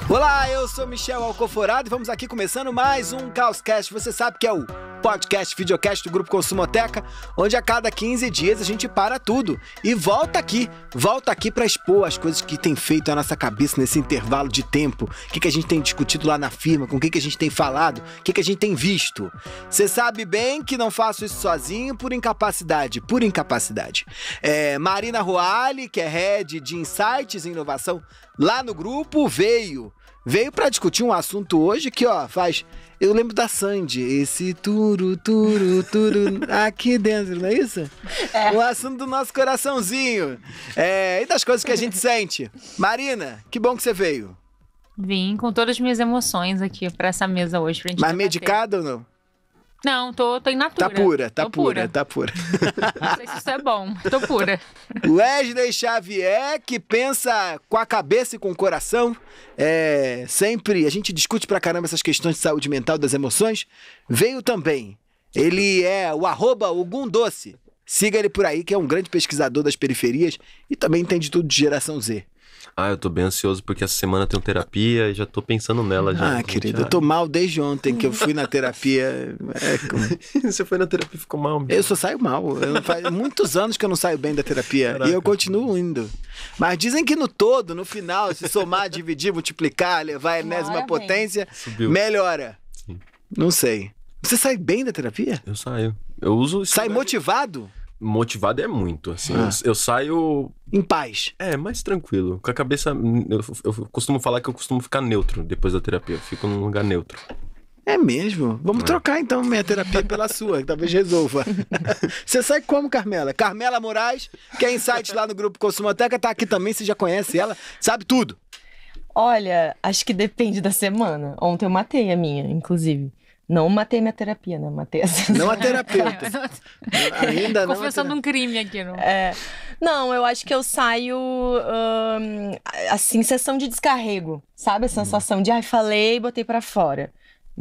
Olá, eu sou Michel Alcoforado e vamos aqui começando mais um Caoscast. Você sabe que é o podcast, videocast do Grupo Consumoteca, onde a cada 15 dias a gente para tudo e volta aqui para expor as coisas que tem feito a nossa cabeça nesse intervalo de tempo, o que a gente tem discutido lá na firma, com o que a gente tem falado, o que a gente tem visto. Você sabe bem que não faço isso sozinho por incapacidade. Marina Roali, que é Head de Insights e Inovação lá no grupo, veio para discutir um assunto hoje que, faz... Eu lembro da Sandy, esse turu aqui dentro, não é isso? É. O assunto do nosso coraçãozinho. E das coisas que a gente sente. Marina, que bom que você veio. Vim com todas as minhas emoções aqui pra essa mesa hoje. Pra gente Mas debater. Medicada ou não? Não, tô in natura. Tá pura. Não sei se isso é bom, tô pura. Wesley Xavier, que pensa com a cabeça e com o coração. Sempre, a gente discute pra caramba essas questões de saúde mental, das emoções. Veio também. Ele é o @Ogum-Doce. Siga ele por aí, que é um grande pesquisador das periferias e também entende tudo de geração Z. Eu tô bem ansioso porque essa semana tem terapia e já tô pensando nela já. Querido, eu tô mal desde ontem que eu fui na terapia. Você foi na terapia e ficou mal mesmo. Eu só saio mal. Faz muitos anos que eu não saio bem da terapia. Caraca. E eu continuo indo. Mas dizem que no todo, no final, se somar, dividir, multiplicar, levar a enésima potência, melhora. Sim. Não sei. Você sai bem da terapia? Eu saio. Eu uso... Sai motivado? Motivado é muito, assim. Eu saio... Em paz. Mais tranquilo. Com a cabeça... Eu costumo falar que eu costumo ficar neutro depois da terapia. Eu fico num lugar neutro. É mesmo? Vamos trocar, então, minha terapia pela sua, que talvez resolva. Você sai como, Carmela? Carmela Moraes, que é Insight lá no Grupo Consumoteca, tá aqui também, você já conhece ela, sabe tudo. Olha, acho que depende da semana. Ontem eu matei a minha, inclusive. Não matei minha terapia, né? Matei Não a terapeuta. Ainda não. Confessando um crime aqui, não. Não, eu acho que eu saio, assim, sessão de descarrego. Sabe? A sensação de, falei, botei pra fora.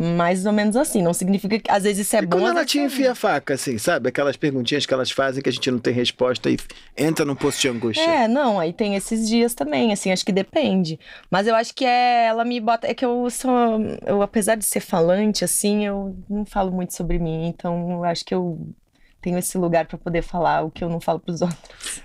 Mais ou menos assim. Não significa que às vezes isso é bom. Quando ela te enfia a faca, assim, sabe? Aquelas perguntinhas que elas fazem que a gente não tem resposta e entra num posto de angústia. Não, aí tem esses dias também, assim, acho que depende. Mas eu acho que ela me bota... É que eu apesar de ser falante, assim, eu não falo muito sobre mim. Então, eu acho que eu tenho esse lugar pra poder falar o que eu não falo pros outros.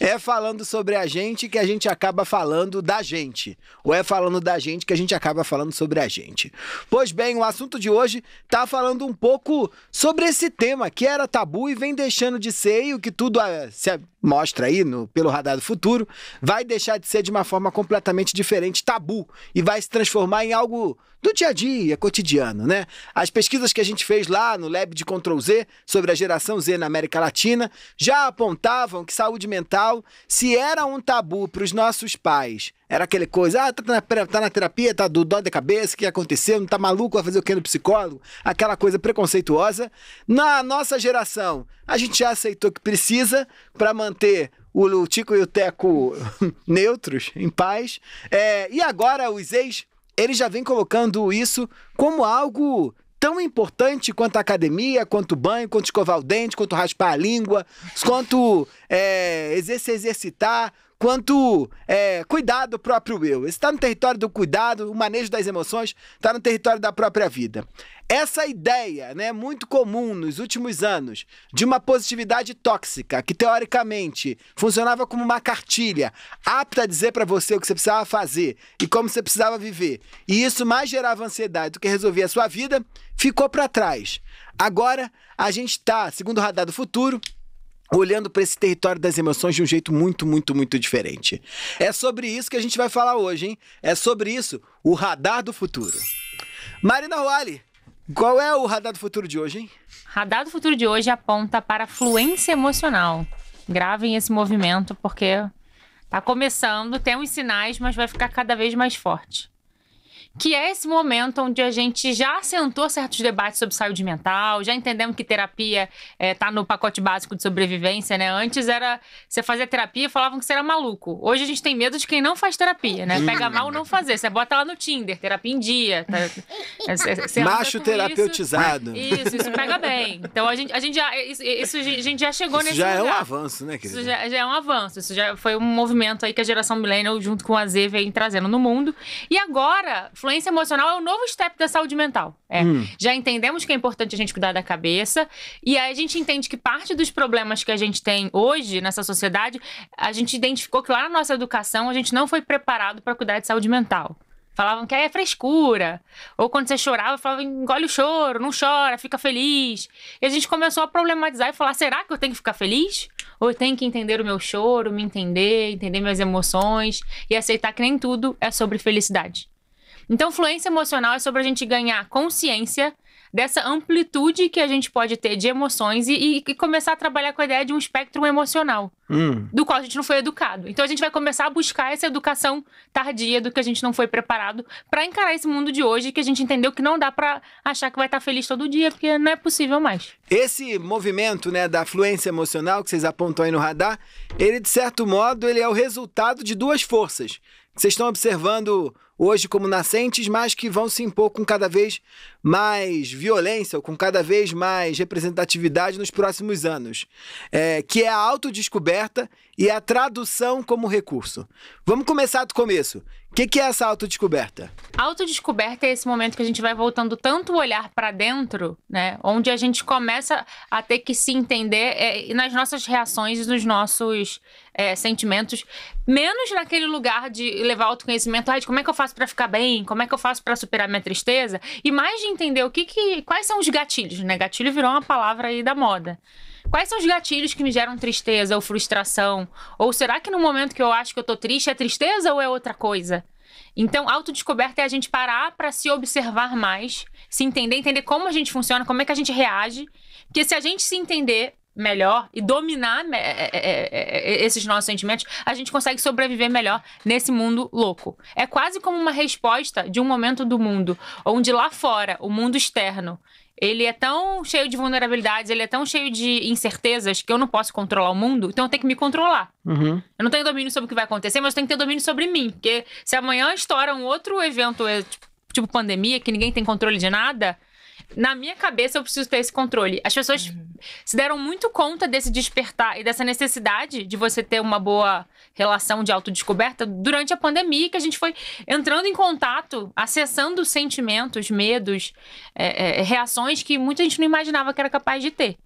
É falando sobre a gente que a gente acaba falando da gente. Ou é falando da gente que a gente acaba falando sobre a gente. Pois bem, o assunto de hoje tá falando um pouco sobre esse tema que era tabu e vem deixando de ser, e o que tudo se mostra aí pelo Radar do Futuro, vai deixar de ser de uma forma completamente diferente, tabu, e vai se transformar em algo do dia a dia, cotidiano, né? As pesquisas que a gente fez lá no Lab de Ctrl Z sobre a geração Z na América Latina já apontavam que saúde mental, se era um tabu para os nossos pais, era aquele coisa, tá na terapia, tá do dó da cabeça, o que aconteceu, não tá maluco, vai fazer o que no psicólogo? Aquela coisa preconceituosa. Na nossa geração, a gente já aceitou que precisa para manter o Tico e o Teco neutros, em paz. E agora os eles já vêm colocando isso como algo tão importante quanto a academia, quanto o banho, quanto escovar o dente, quanto raspar a língua, quanto exercitar, quanto cuidar do próprio eu. Esse está no território do cuidado, o manejo das emoções está no território da própria vida. Essa ideia, né, muito comum nos últimos anos, de uma positividade tóxica, que teoricamente funcionava como uma cartilha, apta a dizer para você o que você precisava fazer e como você precisava viver, e isso mais gerava ansiedade do que resolvia a sua vida, ficou para trás. Agora, a gente está, segundo o Radar do Futuro, olhando para esse território das emoções de um jeito muito, muito, muito diferente. É sobre isso que a gente vai falar hoje, hein? É sobre isso, o Radar do Futuro. Marina Roali, qual é o Radar do Futuro de hoje, hein? Radar do Futuro de hoje aponta para a fluência emocional. Gravem esse movimento porque tá começando, tem uns sinais, mas vai ficar cada vez mais forte. que é esse momento onde a gente já assentou certos debates sobre saúde mental, já entendemos que terapia tá no pacote básico de sobrevivência, né? Antes era você fazer terapia e falavam que você era maluco. Hoje a gente tem medo de quem não faz terapia, né? Pega mal não fazer. Você bota lá no Tinder, terapia em dia. Macho terapeutizado. Isso pega bem. Então a gente já chegou isso nesse já lugar. É um avanço, né, querida? Isso já é um avanço. Isso já foi um movimento aí que a geração millennial, junto com a Z, vem trazendo no mundo. E agora, fluência emocional é o novo step da saúde mental. Já entendemos que é importante a gente cuidar da cabeça. E aí a gente entende que parte dos problemas que a gente tem hoje nessa sociedade, a gente identificou que lá na nossa educação a gente não foi preparado para cuidar de saúde mental. Falavam que é frescura. Ou quando você chorava, falavam, engole o choro, não chora, fica feliz. E a gente começou a problematizar e falar, será que eu tenho que ficar feliz? Ou eu tenho que entender o meu choro, me entender minhas emoções e aceitar que nem tudo é sobre felicidade. Então, fluência emocional é sobre a gente ganhar consciência dessa amplitude que a gente pode ter de emoções e começar a trabalhar com a ideia de um espectro emocional, do qual a gente não foi educado. Então a gente vai começar a buscar essa educação tardia do que a gente não foi preparado para encarar esse mundo de hoje, que a gente entendeu que não dá para achar que vai estar feliz todo dia, porque não é possível mais. Esse movimento, né, da fluência emocional que vocês apontam aí no radar, ele, de certo modo, ele é o resultado de duas forças que vocês estão observando hoje como nascentes, mas que vão se impor com cada vez mais violência, ou com cada vez mais representatividade nos próximos anos, que é a autodescoberta e a tradução como recurso. Vamos começar do começo. O que é essa autodescoberta? A autodescoberta é esse momento que a gente vai voltando tanto o olhar para dentro, né? Onde a gente começa a ter que se entender nas nossas reações e nos nossos sentimentos, menos naquele lugar de levar autoconhecimento, de como é que eu faço para ficar bem, como é que eu faço para superar minha tristeza, e mais de entender quais são os gatilhos, né? Gatilho virou uma palavra aí da moda. Quais são os gatilhos que me geram tristeza ou frustração? Ou será que no momento que eu acho que eu tô triste é tristeza ou é outra coisa? Então, autodescoberta é a gente parar para se observar mais, se entender como a gente funciona, como é que a gente reage. Porque se a gente se entender melhor e dominar esses nossos sentimentos, a gente consegue sobreviver melhor nesse mundo louco. É quase como uma resposta de um momento do mundo, onde lá fora, o mundo externo, ele é tão cheio de vulnerabilidades, ele é tão cheio de incertezas que eu não posso controlar o mundo, então eu tenho que me controlar. Eu não tenho domínio sobre o que vai acontecer, mas eu tenho que ter domínio sobre mim. Porque se amanhã estoura um outro evento, tipo pandemia, que ninguém tem controle de nada, na minha cabeça eu preciso ter esse controle. As pessoas se deram muito conta desse despertar e dessa necessidade de você ter uma boa relação de autodescoberta durante a pandemia, que a gente foi entrando em contato, acessando sentimentos, medos, reações que muita gente não imaginava que era capaz de ter.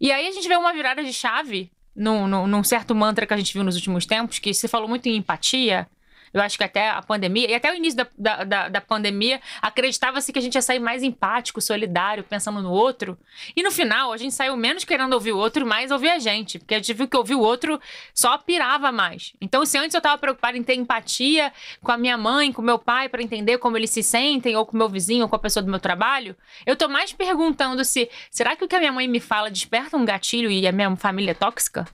E aí a gente vê uma virada de chave num certo mantra que a gente viu nos últimos tempos, que se falou muito em empatia. Eu acho que até a pandemia, e até o início da pandemia, acreditava-se que a gente ia sair mais empático, solidário, pensando no outro. E no final, a gente saiu menos querendo ouvir o outro e mais ouvir a gente. Porque a gente viu que ouvir o outro só pirava mais. Então, se antes eu estava preocupada em ter empatia com a minha mãe, com o meu pai, para entender como eles se sentem, ou com o meu vizinho, ou com a pessoa do meu trabalho, eu tô mais perguntando será que o que a minha mãe me fala desperta um gatilho e a minha família é tóxica?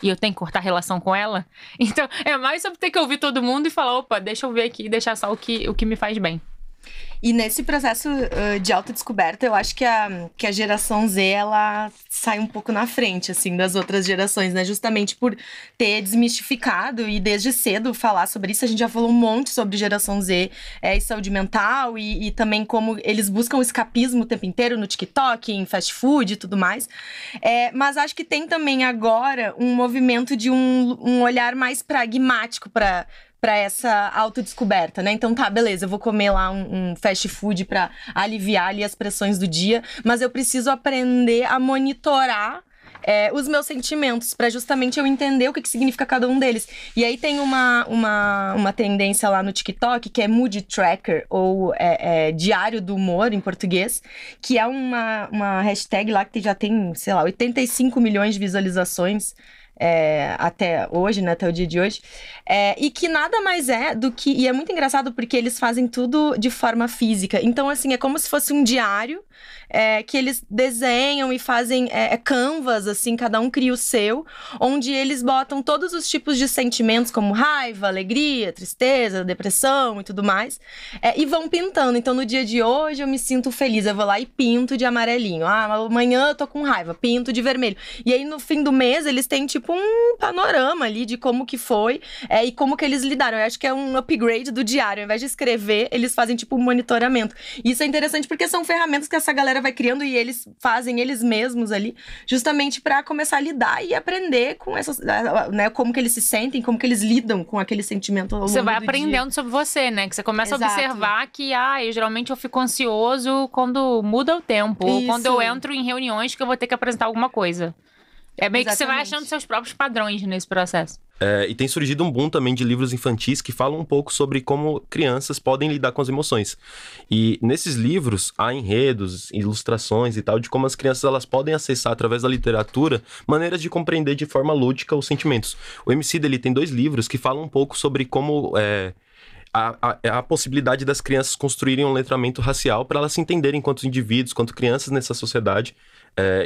E eu tenho que cortar a relação com ela? Então, é mais sobre ter que ouvir todo mundo e falar, opa, deixa eu ver aqui e deixar só o que me faz bem. E nesse processo de autodescoberta, eu acho que a geração Z, ela sai um pouco na frente, assim, das outras gerações, né? Justamente por ter desmistificado e desde cedo falar sobre isso. A gente já falou um monte sobre geração Z e saúde mental e também como eles buscam escapismo o tempo inteiro no TikTok, em fast food e tudo mais. Mas acho que tem também agora um movimento de um olhar mais pragmático para essa autodescoberta, né? Então tá, beleza, eu vou comer lá um fast food pra aliviar ali as pressões do dia, mas eu preciso aprender a monitorar os meus sentimentos, pra justamente eu entender o que significa cada um deles. E aí tem uma tendência lá no TikTok, que é Mood Tracker, ou Diário do Humor, em português, que é uma hashtag lá que já tem, sei lá, 85 milhões de visualizações. até hoje, né, até o dia de hoje, e que nada mais é do que... E é muito engraçado porque eles fazem tudo de forma física. Então, assim, é como se fosse um diário que eles desenham e fazem canvas, assim, cada um cria o seu, onde eles botam todos os tipos de sentimentos, como raiva, alegria, tristeza, depressão e tudo mais, e vão pintando. Então, no dia de hoje, eu me sinto feliz, eu vou lá e pinto de amarelinho. Amanhã eu tô com raiva, pinto de vermelho. E aí, no fim do mês, eles têm, tipo, um panorama ali de como que foi e como que eles lidaram. Eu acho que é um upgrade do diário. Ao invés de escrever, eles fazem, tipo, um monitoramento. E isso é interessante porque são ferramentas que essa galera vai criando e eles fazem eles mesmos ali, justamente pra começar a lidar e aprender com essas, né, como que eles se sentem, como que eles lidam com aquele sentimento ao longo do dia. Você vai aprendendo sobre você, né? Que você começa a observar que, geralmente eu fico ansioso quando muda o tempo. Ou quando eu entro em reuniões que eu vou ter que apresentar alguma coisa. É meio que você vai achando seus próprios padrões nesse processo. E tem surgido um boom também de livros infantis que falam um pouco sobre como crianças podem lidar com as emoções. E nesses livros há enredos, ilustrações e tal, de como as crianças elas podem acessar através da literatura maneiras de compreender de forma lúdica os sentimentos. O Emicida, ele tem 2 livros que falam um pouco sobre como... a possibilidade das crianças construírem um letramento racial para elas se entenderem enquanto indivíduos, quanto crianças nessa sociedade,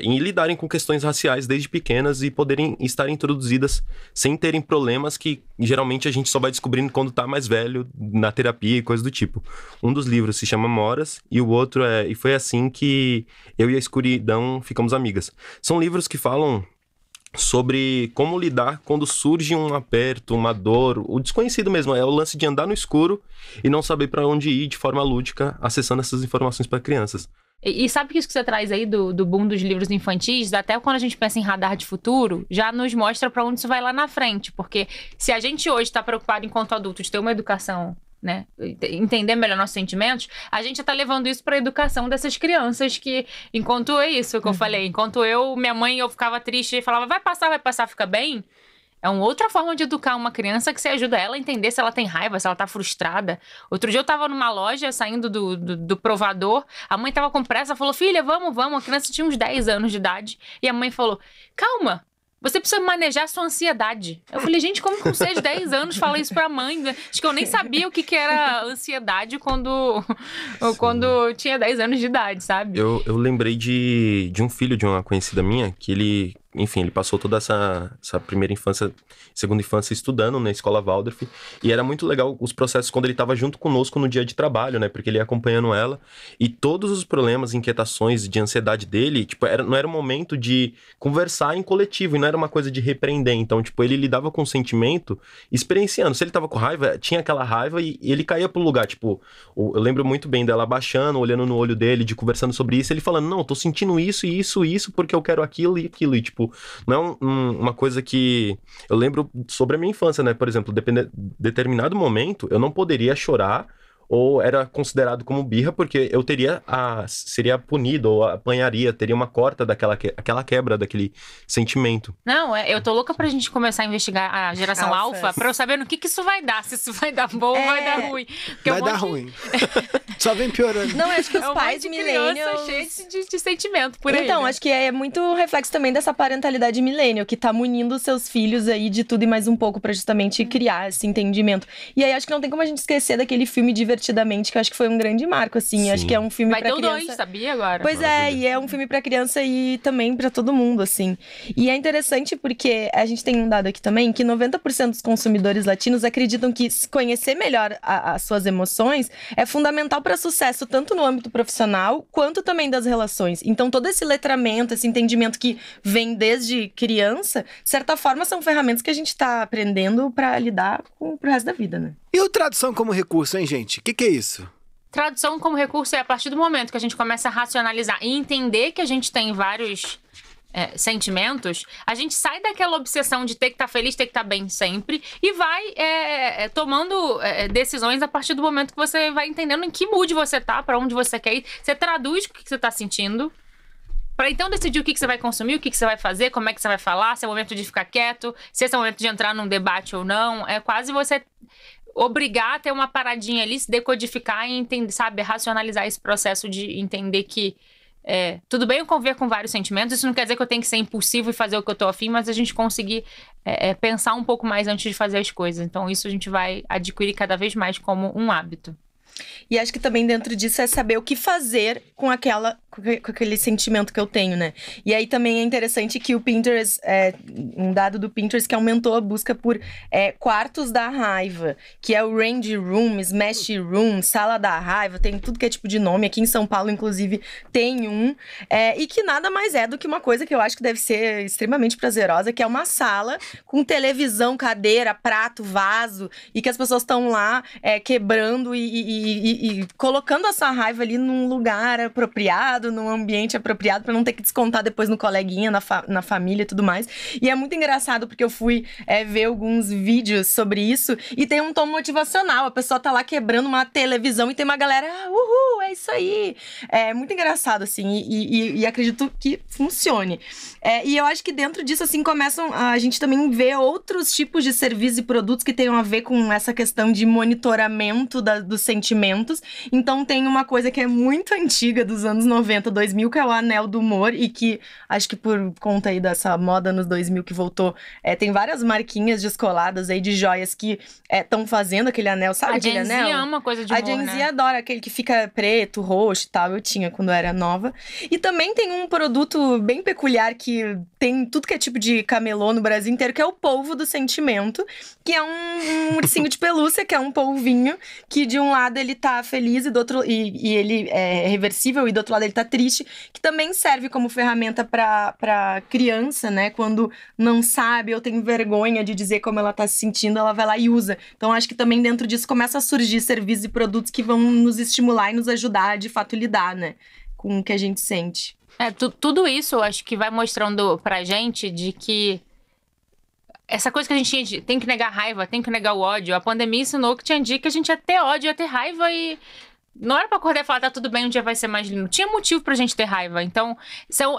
e lidarem com questões raciais desde pequenas e poderem estar introduzidas sem terem problemas que geralmente a gente só vai descobrindo quando tá mais velho, na terapia e coisa do tipo. Um dos livros se chama Moras e o outro E foi assim que eu e a escuridão ficamos amigas. São livros que falam sobre como lidar quando surge um aperto, uma dor, o desconhecido mesmo, é o lance de andar no escuro e não saber para onde ir de forma lúdica, acessando essas informações para crianças. E sabe que isso que você traz aí do boom dos livros infantis, até quando a gente pensa em radar de futuro, já nos mostra para onde isso vai lá na frente, porque se a gente hoje está preocupado enquanto adulto de ter uma educação, né, entender melhor nossos sentimentos, a gente já tá levando isso pra educação dessas crianças que, enquanto é isso que eu falei, enquanto minha mãe, eu ficava triste e falava, vai passar, fica bem. É uma outra forma de educar uma criança que você ajuda ela a entender se ela tem raiva, se ela tá frustrada. Outro dia eu tava numa loja, saindo do provador, a mãe tava com pressa, falou, filha, vamos, a criança tinha uns 10 anos de idade, e a mãe falou, calma, você precisa manejar a sua ansiedade. Eu falei, gente, como com 6, 10 anos fala isso pra mãe? Acho que eu nem sabia o que era ansiedade quando tinha 10 anos de idade, sabe? Eu lembrei de um filho de uma conhecida minha, que ele passou toda essa primeira infância, segunda infância estudando na escola Waldorf, e era muito legal os processos quando ele estava junto conosco no dia de trabalho, né, porque ele ia acompanhando ela, e todos os problemas, inquietações de ansiedade dele, tipo, não era um momento de conversar em coletivo, e não era uma coisa de repreender, então, tipo, ele lidava com o sentimento, experienciando, se ele tava com raiva, tinha aquela raiva e ele caía pro lugar, tipo, eu lembro muito bem dela abaixando, olhando no olho dele, de conversando sobre isso, ele falando, não, eu tô sentindo isso, porque eu quero aquilo, e tipo, não é uma coisa que... Eu lembro sobre a minha infância, né? Por exemplo, determinado momento, eu não poderia chorar ou era considerado como birra, porque eu seria punido ou apanharia, teria uma corta aquela quebra daquele sentimento. Não, eu tô louca pra gente começar a investigar a geração alfa pra eu saber no que isso vai dar, se isso vai dar bom ou vai dar ruim. Porque vai dar ruim. Só vem piorando. Não, acho que os pais millennials... cheios de sentimento por aí. Então, né? acho que é muito reflexo também dessa parentalidade millennial, que tá munindo os seus filhos aí de tudo e mais um pouco pra justamente criar esse entendimento. E aí, acho que não tem como a gente esquecer daquele filme Divertidamente, que eu acho que foi um grande marco, assim. Sim. Acho que é um filme pra criança. Vai ter o 2, sabia agora? Pois é, e é um filme pra criança e também pra todo mundo, assim. E é interessante porque a gente tem um dado aqui também, que 90% dos consumidores latinos acreditam que conhecer melhor as suas emoções é fundamental pra sucesso, tanto no âmbito profissional, quanto também das relações. Então, todo esse letramento, esse entendimento que vem desde criança, de certa forma, são ferramentas que a gente tá aprendendo pra lidar pro resto da vida, né? E o tradução como recurso, hein, gente? O que é isso? Tradução como recurso é a partir do momento que a gente começa a racionalizar e entender que a gente tem vários sentimentos, a gente sai daquela obsessão de ter que estar feliz, ter que estar bem sempre e vai tomando decisões a partir do momento que você vai entendendo em que mood você tá, pra onde você quer ir. Você traduz o que você tá sentindo, pra então decidir o que você vai consumir, o que você vai fazer, como é que você vai falar, se é o momento de ficar quieto, se esse é o momento de entrar num debate ou não. É quase você obrigar a ter uma paradinha ali, se decodificar e entender, sabe, racionalizar esse processo de entender que tudo bem eu conviver com vários sentimentos, isso não quer dizer que eu tenho que ser impulsivo e fazer o que eu tô afim, mas a gente conseguir pensar um pouco mais antes de fazer as coisas. Então isso a gente vai adquirir cada vez mais como um hábito. E acho que também dentro disso é saber o que fazer com aquele sentimento que eu tenho, né? E aí também é interessante que o Pinterest, um dado do Pinterest que aumentou a busca por quartos da raiva, que é o Range Room, Smash Room, Sala da Raiva, tem tudo que é tipo de nome. Aqui em São Paulo, inclusive, tem um. E que nada mais é do que uma coisa que eu acho que deve ser extremamente prazerosa, que é uma sala com televisão, cadeira, prato, vaso, e que as pessoas estão lá quebrando e colocando essa raiva ali num lugar apropriado, num ambiente apropriado, pra não ter que descontar depois no coleguinha, na família e tudo mais. E é muito engraçado porque eu fui ver alguns vídeos sobre isso e tem um tom motivacional. A pessoa tá lá quebrando uma televisão e tem uma galera, uhul, é isso aí. É muito engraçado, assim, e acredito que funcione. E eu acho que dentro disso, assim, começam a gente também ver outros tipos de serviços e produtos que tenham a ver com essa questão de monitoramento dos sentimentos. Então tem uma coisa que é muito antiga, dos anos 90, 2000, que é o Anel do Humor, e que acho que por conta aí dessa moda nos 2000 que voltou, tem várias marquinhas descoladas aí de joias que estão fazendo aquele anel, sabe aquele anel? A Gen Z ama coisa de humor, A Gen Z né? adora aquele que fica preto, roxo e tal, eu tinha quando eu era nova. E também tem um produto bem peculiar que tem tudo que é tipo de camelô no Brasil inteiro, que é o polvo do sentimento, que é um ursinho de pelúcia, que é um polvinho, que de um lado ele tá feliz e do outro e ele é reversível e do outro lado ele tá triste, que também serve como ferramenta pra criança, né? Quando não sabe ou tem vergonha de dizer como ela tá se sentindo, ela vai lá e usa. Então acho que também dentro disso começa a surgir serviços e produtos que vão nos estimular e nos ajudar a, de fato, lidar, né? Com o que a gente sente. Tudo isso eu acho que vai mostrando pra gente de que essa coisa que a gente tem que negar a raiva, tem que negar o ódio. A pandemia ensinou que tinha dia que a gente ia ter ódio, ia ter raiva e não era pra acordar e falar, tá tudo bem, um dia vai ser mais lindo. Tinha motivo pra gente ter raiva. Então,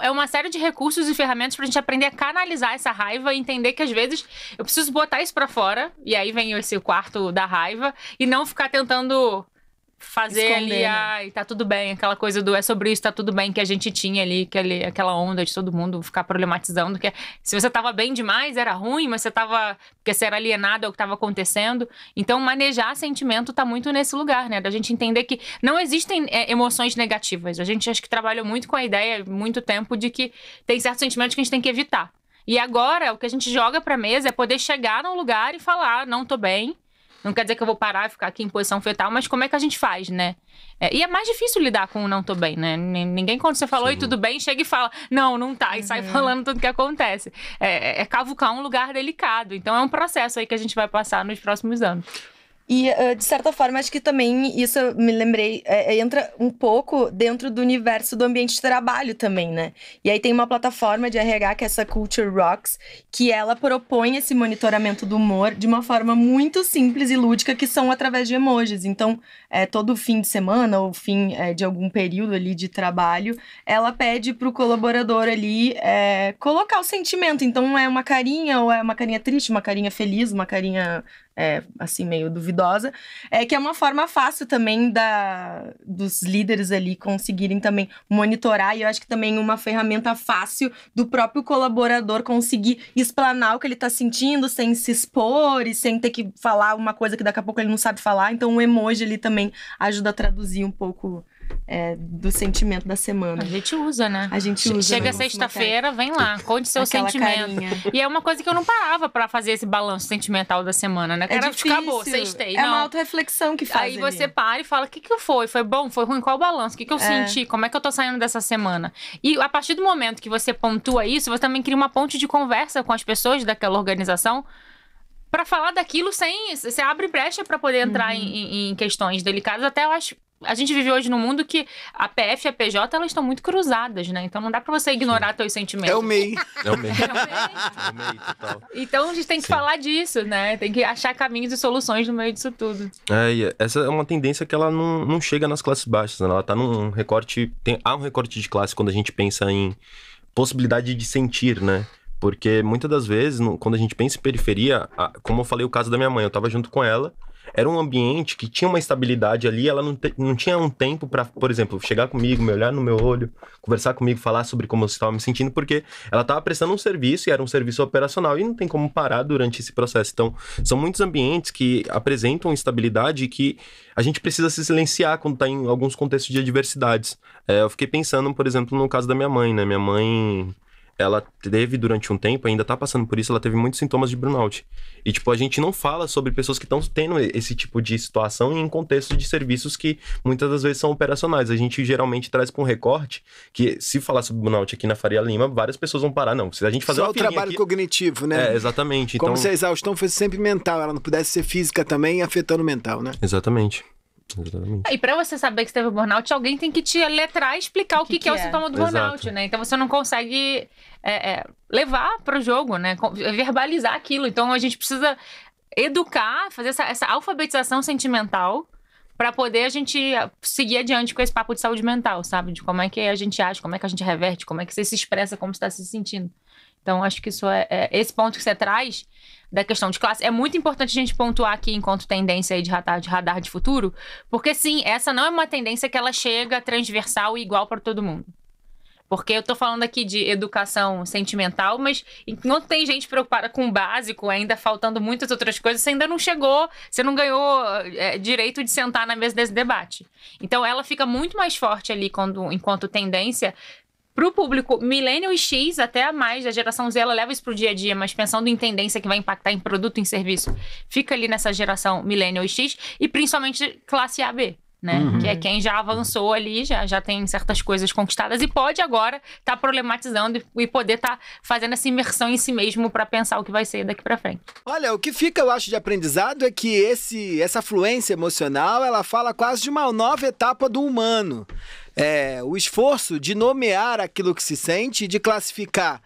é uma série de recursos e ferramentas pra gente aprender a canalizar essa raiva e entender que às vezes eu preciso botar isso pra fora. E aí vem esse quarto da raiva e não ficar tentando fazer esconder, ali, tá tudo bem, aquela coisa do é sobre isso, tá tudo bem, que a gente tinha ali, aquela onda de todo mundo ficar problematizando, que se você tava bem demais, era ruim, mas porque você era alienado ao que tava acontecendo. Então, manejar sentimento tá muito nesse lugar, né, da gente entender que não existem emoções negativas. A gente acho que trabalha muito com a ideia, muito tempo, de que tem certos sentimentos que a gente tem que evitar. E agora, o que a gente joga pra mesa é poder chegar num lugar e falar, não tô bem. Não quer dizer que eu vou parar e ficar aqui em posição fetal, mas como é que a gente faz, né? E é mais difícil lidar com o não tô bem, né? Ninguém, quando você falou, e tudo bem, chega e fala, não tá, e sai falando tudo que acontece. É cavucar um lugar delicado. Então é um processo aí que a gente vai passar nos próximos anos. E, de certa forma, acho que também, isso eu me lembrei, entra um pouco dentro do universo do ambiente de trabalho também, né? E aí tem uma plataforma de RH, que é essa Culture Rocks, que ela propõe esse monitoramento do humor de uma forma muito simples e lúdica, que são através de emojis. Então, todo fim de semana ou fim de algum período ali de trabalho, ela pede pro colaborador ali colocar o sentimento. Então, é uma carinha, ou é uma carinha triste, uma carinha feliz, uma carinha assim, meio duvidosa, que é uma forma fácil também dos líderes ali conseguirem também monitorar, e eu acho que também uma ferramenta fácil do próprio colaborador conseguir explanar o que ele tá sentindo sem se expor e sem ter que falar uma coisa que daqui a pouco ele não sabe falar. Então o emoji ali também ajuda a traduzir um pouco do sentimento da semana. A gente usa, né? A gente usa. Chega sexta-feira, vem lá, conte seu aquela sentimento. carinha. E é uma coisa que eu não parava pra fazer esse balanço sentimental da semana, né? Era difícil. acabou, sextei. É uma autorreflexão que faz. Aí você para e fala, o que foi? Foi bom? Foi ruim? Qual o balanço? O que eu senti? Como é que eu tô saindo dessa semana? E a partir do momento que você pontua isso, você também cria uma ponte de conversa com as pessoas daquela organização pra falar daquilo sem... Você abre brecha pra poder entrar em questões delicadas. Até eu acho... A gente vive hoje num mundo que a PF e a PJ, elas estão muito cruzadas, né? Então não dá pra você ignorar teus sentimentos. É o MEI. É o MEI. É o MEI, total. Então a gente tem que falar disso, né? Tem que achar caminhos e soluções no meio disso tudo. E essa é uma tendência que ela não chega nas classes baixas, né? Ela tá num recorte... Há um recorte de classe quando a gente pensa em possibilidade de sentir, né? Porque muitas das vezes, quando a gente pensa em periferia, como eu falei o caso da minha mãe, eu tava junto com ela, era um ambiente que tinha uma estabilidade ali, ela não tinha um tempo pra, por exemplo, chegar comigo, me olhar no meu olho, conversar comigo, falar sobre como eu estava me sentindo, porque ela estava prestando um serviço e era um serviço operacional e não tem como parar durante esse processo. Então, são muitos ambientes que apresentam instabilidade e que a gente precisa se silenciar quando está em alguns contextos de adversidades. Eu fiquei pensando, por exemplo, no caso da minha mãe, né? Minha mãe... ela teve durante um tempo, ainda tá passando por isso, ela teve muitos sintomas de burnout. E, tipo, a gente não fala sobre pessoas que estão tendo esse tipo de situação em contexto de serviços que muitas das vezes são operacionais. A gente geralmente traz para um recorte que, se falar sobre burnout aqui na Faria Lima, várias pessoas vão parar. Não, se a gente fazer só uma o trabalho aqui... cognitivo, né? Exatamente. Como então... se a exaustão fosse sempre mental, ela não pudesse ser física também, afetando o mental, né? Exatamente. E pra você saber que você teve burnout, alguém tem que te letrar e explicar o que é o sintoma do burnout, Exato. né? Então você não consegue levar pro jogo, né? Verbalizar aquilo. Então a gente precisa educar, fazer essa alfabetização sentimental pra poder a gente seguir adiante com esse papo de saúde mental, sabe? De como é que a gente age, como é que a gente reverte, como é que você se expressa, como você tá se sentindo. Então, acho que isso esse ponto que você traz da questão de classe é muito importante a gente pontuar aqui enquanto tendência aí de radar de futuro, porque sim, essa não é uma tendência que ela chega transversal e igual para todo mundo. Porque eu tô falando aqui de educação sentimental, mas enquanto tem gente preocupada com o básico, ainda faltando muitas outras coisas, você ainda não chegou, você não ganhou direito de sentar na mesa desse debate. Então, ela fica muito mais forte ali enquanto tendência. Pro público Millennial X, até a mais, a geração Z, ela leva isso pro dia a dia, mas pensando em tendência que vai impactar em produto, em serviço, fica ali nessa geração Millennial X e principalmente classe AB, né? Que é quem já avançou ali, já tem certas coisas conquistadas e pode agora tá problematizando e poder tá fazendo essa imersão em si mesmo para pensar o que vai ser daqui para frente. Olha, o que fica, eu acho, de aprendizado é que essa fluência emocional, ela fala quase de uma nova etapa do humano. O esforço de nomear aquilo que se sente, de classificar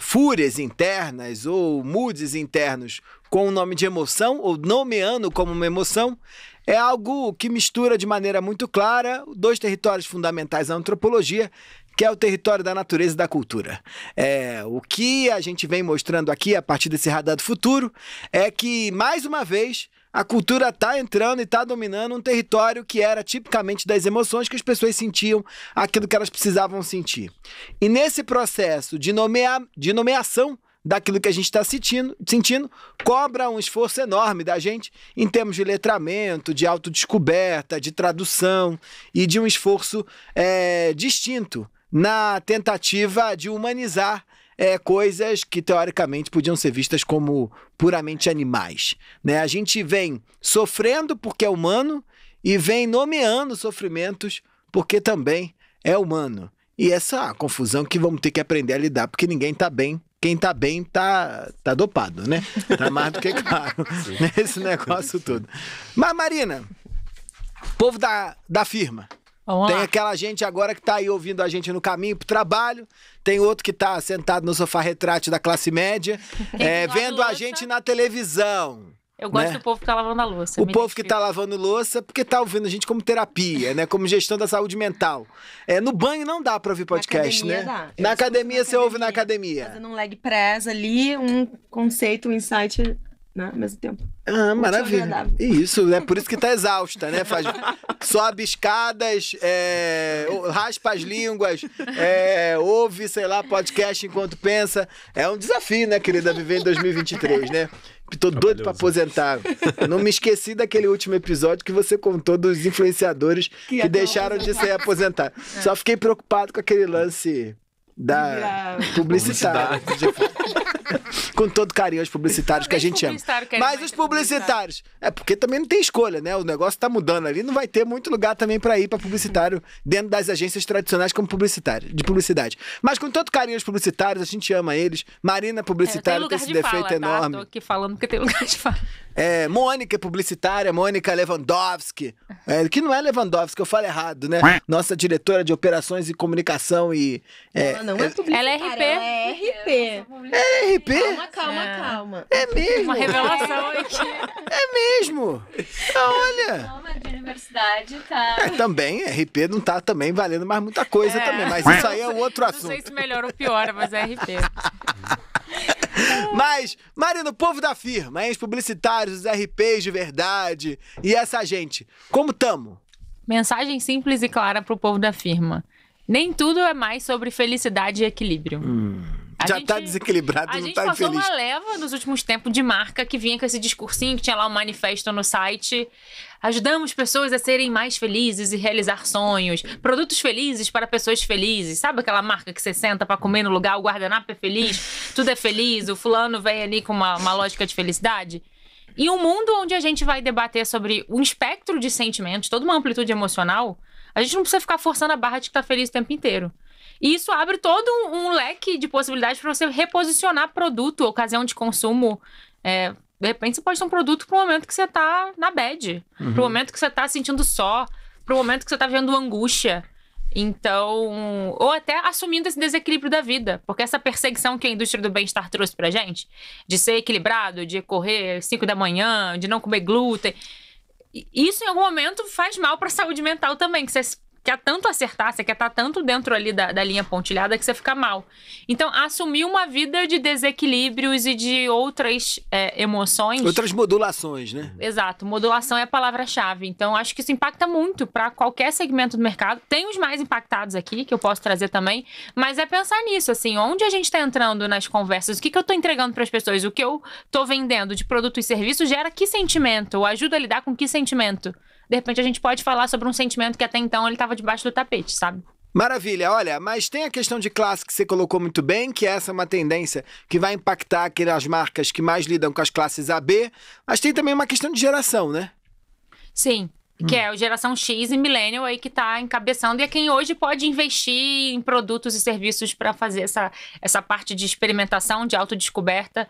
fúrias internas ou moods internos com o nome de emoção, ou nomeando como uma emoção, é algo que mistura de maneira muito clara dois territórios fundamentais da antropologia, que é o território da natureza e da cultura. O que a gente vem mostrando aqui, a partir desse radar do futuro, é que, mais uma vez, a cultura está entrando e está dominando um território que era tipicamente das emoções, que as pessoas sentiam aquilo que elas precisavam sentir. E nesse processo de nomeação daquilo que a gente está sentindo, cobra um esforço enorme da gente em termos de letramento, de autodescoberta, de tradução e de um esforço distinto na tentativa de humanizar coisas que, teoricamente, podiam ser vistas como puramente animais, né? A gente vem sofrendo porque é humano e vem nomeando sofrimentos porque também é humano. E essa confusão que vamos ter que aprender a lidar, porque ninguém tá bem. Quem tá bem tá dopado, né? Tá mais do que claro nesse negócio todo. Mas, Marina, povo da firma, Vamos tem lá. aquela gente agora que tá aí ouvindo a gente no caminho pro trabalho, tem outro que tá sentado no sofá retrátil da classe média, vendo a gente na televisão. Eu gosto né? do povo que tá lavando a louça. O povo que tá lavando louça, porque tá ouvindo a gente como terapia, né? Como gestão da saúde mental. No banho não dá pra ouvir podcast, na né? academia dá. Na academia você ouve na academia. Fazendo um leg press ali, um conceito, um insight, né, ao mesmo tempo. Ah, Muito maravilha. agradável. Isso, né? Por isso que tá exausta, né? Sobe escadas, raspa as línguas, ouve, sei lá, podcast enquanto pensa. É um desafio, né, querida, viver em 2023, né? Tô doido pra aposentar. Não me esqueci daquele último episódio que você contou dos influenciadores que deixaram de ser aposentados. Só fiquei preocupado com aquele lance da publicitária. Com todo carinho aos publicitários que a gente ama. Mas os publicitários, porque também não tem escolha, né? O negócio tá mudando ali, não vai ter muito lugar também pra ir pra publicitário dentro das agências tradicionais como de publicidade. Mas com todo carinho aos publicitários, a gente ama eles. Marina, publicitária, tem esse defeito enorme. Tô aqui falando porque tem lugar de fala. Mônica, publicitária, Mônica Lewandowski. Que não é Lewandowski, eu falo errado, né? Nossa diretora de operações e comunicação e... Ela não é publicitária, Ela é RP. ela é RP. É RP? Calma. É mesmo? Uma revelação aqui. É mesmo? Olha... Não, de universidade, tá? Também, RP não tá também valendo mais muita coisa também, mas isso aí é um outro Não assunto. sei se melhora ou piora, mas é RP. Mas, Marina, o povo da firma, hein? Os publicitários, os RPs de verdade e essa gente, como tamo? Mensagem simples e clara pro povo da firma. Nem tudo é mais sobre felicidade e equilíbrio. Já tá desequilibrado, não tá A gente infeliz. passou uma leva nos últimos tempos de marca que vinha com esse discursinho que tinha lá um manifesto no site. Ajudamos pessoas a serem mais felizes e realizar sonhos. Produtos felizes para pessoas felizes. Sabe aquela marca que você senta pra comer no lugar, o guardanapo é feliz, tudo é feliz, o fulano vem ali com uma lógica de felicidade? Em um mundo onde a gente vai debater sobre um espectro de sentimentos, toda uma amplitude emocional, a gente não precisa ficar forçando a barra de que tá feliz o tempo inteiro. E isso abre todo um leque de possibilidades para você reposicionar produto, ocasião de consumo. De repente você pode ter um produto para o momento que você tá na bad, para o momento que você tá sentindo só, para o momento que você tá vendo angústia. Então, ou até assumindo esse desequilíbrio da vida, porque essa perseguição que a indústria do bem-estar trouxe pra gente, de ser equilibrado, de correr 5 da manhã, de não comer glúten, isso em algum momento faz mal pra saúde mental também, que você quer tanto acertar, você quer estar tanto dentro ali da linha pontilhada que você fica mal. Então, assumir uma vida de desequilíbrios e de outras emoções... Outras modulações, né? Exato, modulação é a palavra-chave. Então, acho que isso impacta muito para qualquer segmento do mercado. Tem os mais impactados aqui, que eu posso trazer também, mas é pensar nisso, assim, onde a gente está entrando nas conversas, o que eu estou entregando para as pessoas, o que eu estou vendendo de produto e serviço gera que sentimento, ou ajuda a lidar com que sentimento. De repente, a gente pode falar sobre um sentimento que até então ele estava debaixo do tapete, sabe? Maravilha, olha, mas tem a questão de classe que você colocou muito bem, que essa é uma tendência que vai impactar aquelas marcas que mais lidam com as classes AB, mas tem também uma questão de geração, né? Sim, que é a geração X e Millennial aí que está encabeçando e é quem hoje pode investir em produtos e serviços para fazer essa parte de experimentação, de autodescoberta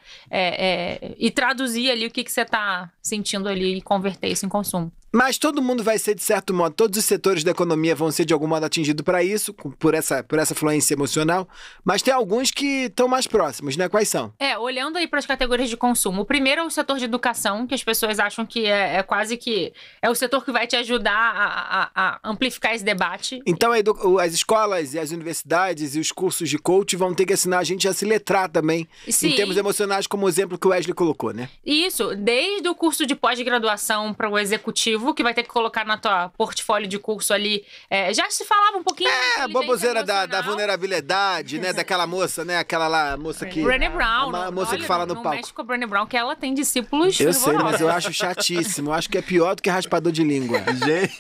e traduzir ali o que você está sentindo ali e converter isso em consumo. Mas todo mundo vai ser, de certo modo, todos os setores da economia vão ser de algum modo atingidos para isso, por essa fluência emocional, mas tem alguns que estão mais próximos, né? Quais são? Olhando aí para as categorias de consumo, o primeiro é o setor de educação, que as pessoas acham que é quase que é o setor que vai te ajudar a amplificar esse debate. Então as escolas e as universidades e os cursos de coach vão ter que ensinar a gente a se letrar também, Sim. Em termos emocionais, como o exemplo que o Wesley colocou, né? Isso, desde o curso de pós-graduação para o executivo, que vai ter que colocar na tua portfólio de curso ali. Já se falava um pouquinho a boboseira da vulnerabilidade, né? Daquela moça, né? Aquela lá, moça que... Brené Brown. A moça que fala no palco. Não mexe com a Brené Brown, que ela tem discípulos Eu sei, fervorosos. mas eu acho chatíssimo. Eu acho que é pior do que raspador de língua. Gente.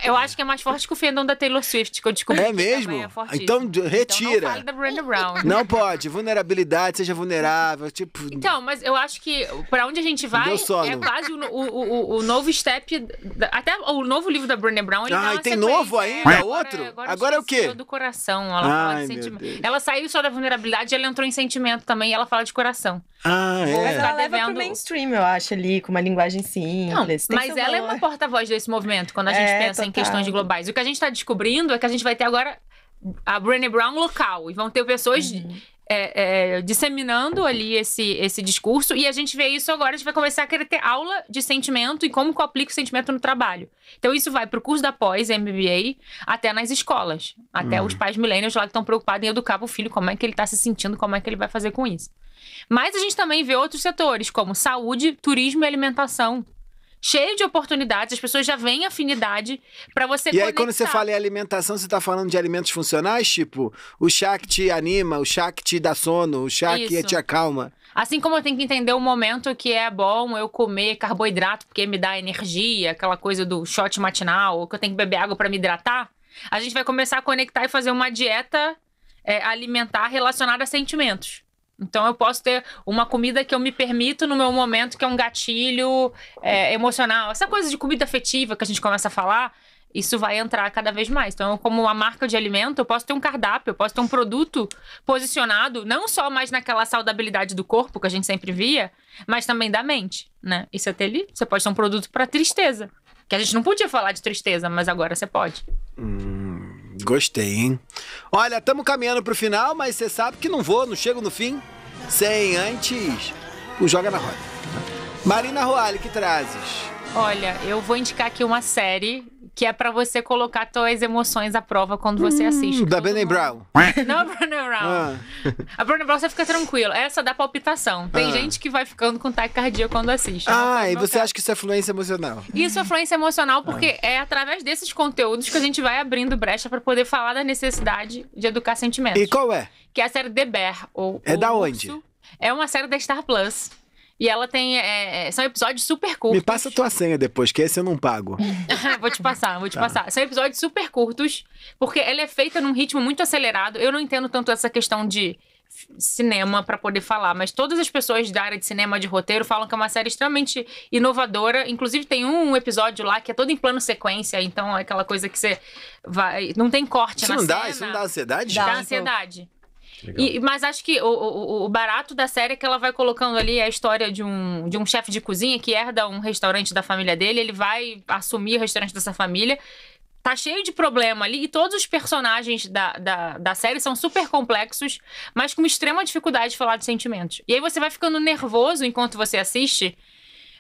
Eu acho que é mais forte que o fandom da Taylor Swift, que eu descobri. É mesmo? Então retira. Então não fale da Brené Brown. Não pode. Vulnerabilidade, seja vulnerável, tipo... Então, mas eu acho que pra onde a gente vai é quase o novo step... Até o novo livro da Brené Brown, ele dá e uma tem sequência. novo ainda? Outro? Agora é o quê? Do coração. Ela fala de sentimento. Ela saiu só da vulnerabilidade, ela entrou em sentimento também e ela fala de coração. Mas ela leva pro mainstream, eu acho, ali, com uma linguagem simples. Não, mas ela é uma porta-voz desse movimento, quando a gente pensa em questões globais. O que a gente tá descobrindo é que a gente vai ter agora a Brené Brown local. E vão ter pessoas... disseminando ali esse discurso, e a gente vê isso agora, a gente vai começar a querer ter aula de sentimento e como que eu aplico o sentimento no trabalho. Então isso vai pro curso da pós, MBA, até nas escolas, até os pais millennials lá que estão preocupados em educar pro filho, como é que ele tá se sentindo, como é que ele vai fazer com isso. Mas a gente também vê outros setores, como saúde, turismo e alimentação. Cheio de oportunidades, as pessoas já veem afinidade pra você conectar. E aí, quando você fala em alimentação, você tá falando de alimentos funcionais? Tipo, o chá que te anima, o chá que te dá sono, o chá que te acalma. Assim como eu tenho que entender o momento que é bom eu comer carboidrato porque me dá energia, aquela coisa do shot matinal, ou que eu tenho que beber água pra me hidratar, a gente vai começar a conectar e fazer uma dieta alimentar relacionada a sentimentos. Então, eu posso ter uma comida que eu me permito no meu momento, que é um gatilho emocional. Essa coisa de comida afetiva que a gente começa a falar, isso vai entrar cada vez mais. Então, como uma marca de alimento, eu posso ter um cardápio, eu posso ter um produto posicionado, não só mais naquela saudabilidade do corpo, que a gente sempre via, mas também da mente, né? Isso até ali, você pode ter um produto para tristeza. Que a gente não podia falar de tristeza, mas agora você pode. Gostei, hein? Olha, estamos caminhando pro final, mas você sabe que não chego no fim sem antes o Joga na Roda. Marina Roale, que trazes? Olha, eu vou indicar aqui uma série que é pra você colocar suas emoções à prova quando você assiste. Da Brené Brown. Não a Brené Brown. A Brené Brown você fica tranquilo. Essa dá palpitação. Tem gente que vai ficando com taquicardia quando assiste. E você acha que isso é fluência emocional? Isso é fluência emocional porque é através desses conteúdos que a gente vai abrindo brecha pra poder falar da necessidade de educar sentimentos. E qual é? Que é a série The Bear. É da onde? É uma série da Star Plus. E ela tem... são episódios super curtos. Me passa a tua senha depois, que esse eu não pago. Vou te passar. São episódios super curtos, porque ela é feita num ritmo muito acelerado. Eu não entendo tanto essa questão de cinema pra poder falar, mas todas as pessoas da área de cinema, de roteiro, falam que é uma série extremamente inovadora. Inclusive tem um episódio lá que é todo em plano sequência, então é aquela coisa que você vai... Não tem corte na cena. Isso não dá ansiedade? Dá ansiedade. Mas acho que o barato da série é que ela vai colocando ali a história de um chefe de cozinha que herda um restaurante da família dele. Ele vai assumir o restaurante dessa família. Tá cheio de problema ali. E todos os personagens da série são super complexos, mas com extrema dificuldade de falar de sentimentos. E aí você vai ficando nervoso enquanto você assiste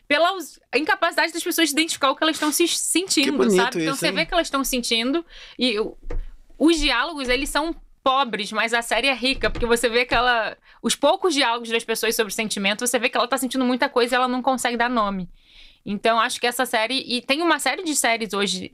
pela incapacidade das pessoas de identificar o que elas estão se sentindo, que bonito sabe? Então isso, você hein? vê que elas estão sentindo. E os diálogos, eles são pobres, mas a série é rica, porque você vê que os poucos diálogos das pessoas sobre sentimento, você vê que ela tá sentindo muita coisa e ela não consegue dar nome. Então, acho que essa série... E tem uma série de séries hoje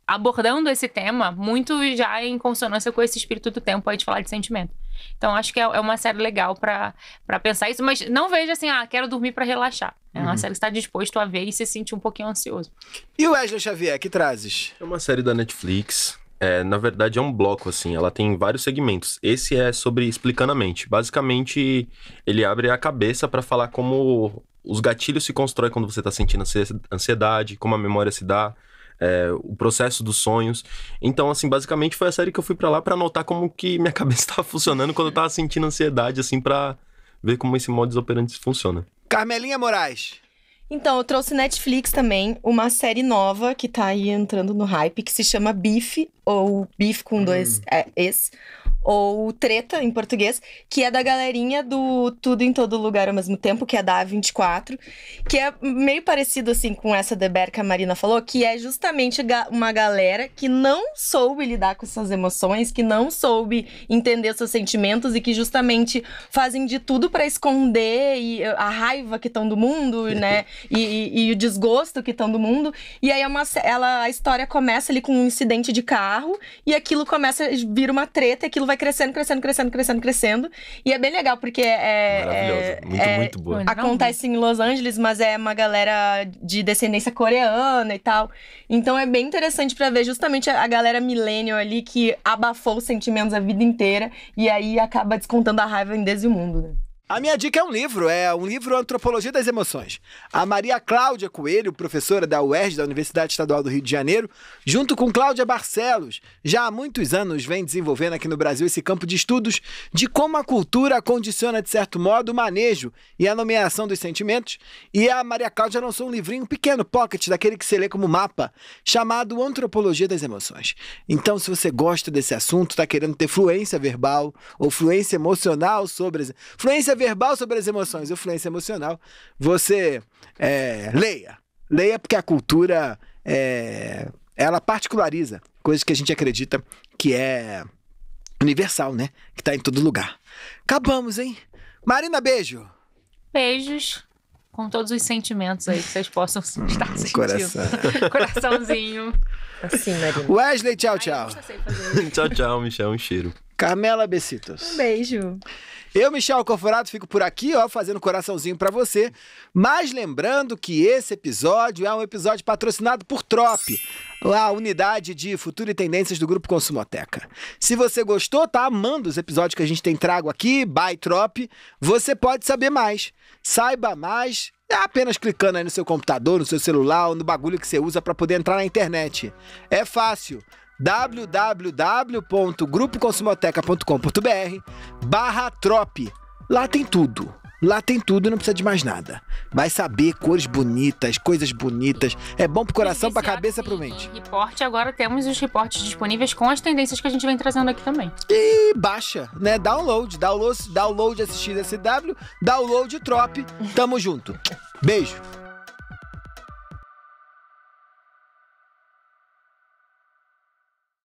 abordando esse tema, muito já em consonância com esse espírito do tempo aí de falar de sentimento. Então, acho que é uma série legal pra pensar isso, mas não veja assim, quero dormir pra relaxar. É uma série que você tá disposto a ver e se sentir um pouquinho ansioso. E o Wesley Xavier, que trazes? É uma série da Netflix. Na verdade, é um bloco, assim. Ela tem vários segmentos. Esse é sobre explicando a mente. Basicamente, ele abre a cabeça pra falar como os gatilhos se constroem quando você tá sentindo ansiedade, como a memória se dá, o processo dos sonhos. Então, assim, basicamente foi a série que eu fui pra lá pra notar como que minha cabeça tava funcionando quando eu tava sentindo ansiedade, assim, pra ver como esse modus operandi funciona. Carmelinha Moraes. Então, eu trouxe Netflix também, uma série nova que tá aí entrando no hype, que se chama Beef, ou Beef com dois Es, ou Treta, em português, que é da galerinha do Tudo em Todo Lugar ao Mesmo Tempo, que é da A24, que é meio parecido, assim, com essa The Bear que a Marina falou, que é justamente uma galera que não soube lidar com suas emoções, que não soube entender seus sentimentos e que justamente fazem de tudo pra esconder a raiva que estão do mundo, né, e o desgosto que estão do mundo. E aí a história começa ali com um incidente de carro, e aquilo começa a vir uma treta, e aquilo vai crescendo. E é bem legal, porque maravilhosa. Muito boa. Acontece em Los Angeles, mas é uma galera de descendência coreana e tal. Então é bem interessante pra ver justamente a galera millennial ali que abafou os sentimentos a vida inteira e aí acaba descontando a raiva em Desmundo, né? A minha dica é um livro Antropologia das Emoções. A Maria Cláudia Coelho, professora da UERJ, da Universidade Estadual do Rio de Janeiro, junto com Cláudia Barcelos, já há muitos anos vem desenvolvendo aqui no Brasil esse campo de estudos de como a cultura condiciona, de certo modo, o manejo e a nomeação dos sentimentos. E a Maria Cláudia lançou um livrinho pequeno, pocket, daquele que você lê como mapa, chamado Antropologia das Emoções. Então, se você gosta desse assunto, está querendo ter fluência verbal ou fluência emocional sobre as... Fluência verbal sobre as emoções ou fluência emocional, você leia porque a cultura ela particulariza coisas que a gente acredita que é universal, né? Que tá em todo lugar. Acabamos, hein? Marina, beijo! Beijos com todos os sentimentos aí que vocês possam estar sentindo. Coração. Coraçãozinho. Assim, Marina. Wesley, tchau. Tchau, Michel. Um cheiro. Carmela Bessitos. Um beijo. Eu, Michel Conforado, fico por aqui, fazendo coraçãozinho pra você. Mas lembrando que esse episódio é um episódio patrocinado por Trop, a unidade de futuro e tendências do Grupo Consumoteca. Se você gostou, tá amando os episódios que a gente tem trago aqui, by Trop, você pode saber mais. Saiba mais apenas clicando aí no seu computador, no seu celular ou no bagulho que você usa pra poder entrar na internet. É fácil. www.grupoconsumoteca.com.br/Trop. Lá tem tudo. Lá tem tudo e não precisa de mais nada. Vai saber cores bonitas, coisas bonitas. É bom pro coração, pra cabeça, pro mente. Reporte, agora temos os reportes disponíveis com as tendências que a gente vem trazendo aqui também. E baixa, né? Download assistir SW, download Trop. Tamo junto. Beijo.